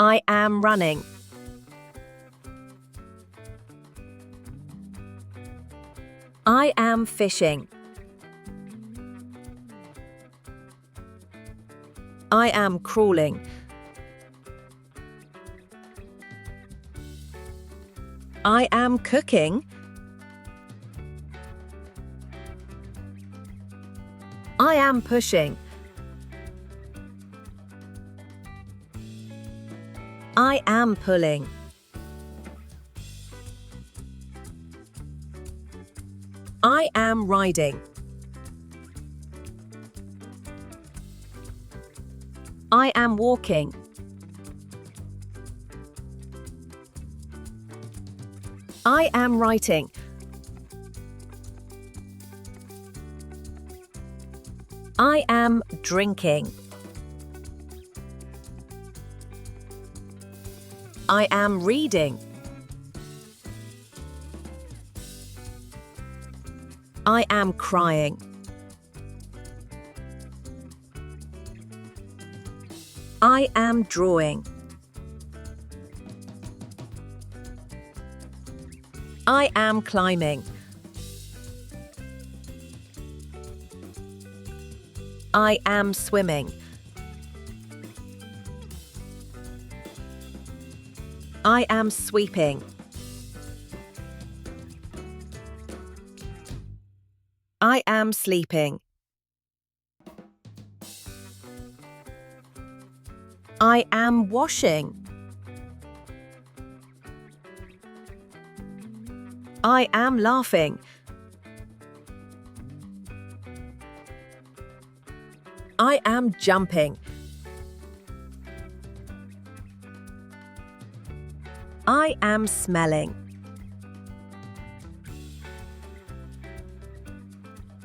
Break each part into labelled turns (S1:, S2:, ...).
S1: I am running. I am fishing. I am crawling. I am cooking. I am pushing. I am pulling. I am riding. I am walking. I am writing. I am drinking. I am reading. I am crying. I am drawing. I am climbing. I am swimming. I am sweeping. I am sleeping. I am washing. I am laughing. I am jumping. I am smelling.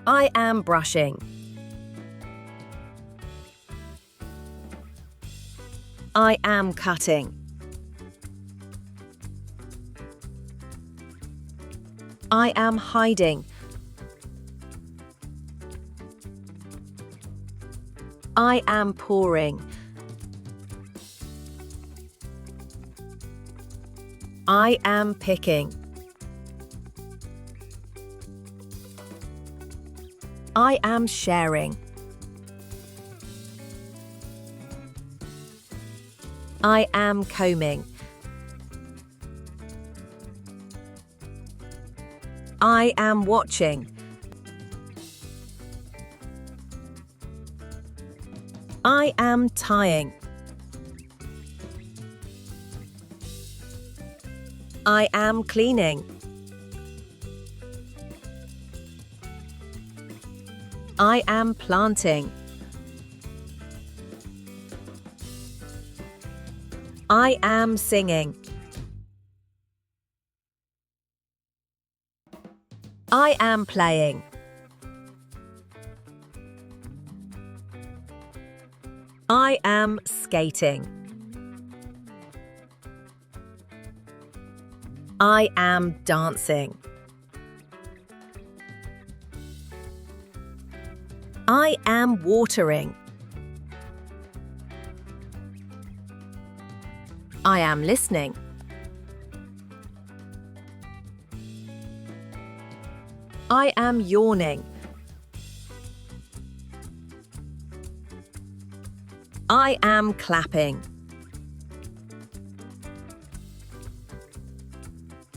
S1: I am brushing. I am cutting. I am hiding. I am pouring. I am picking. I am sharing. I am combing. I am watching. I am tying. I am cleaning. I am planting. I am singing. I am playing. I am skating. I am dancing. I am watering. I am listening. I am yawning. I am clapping.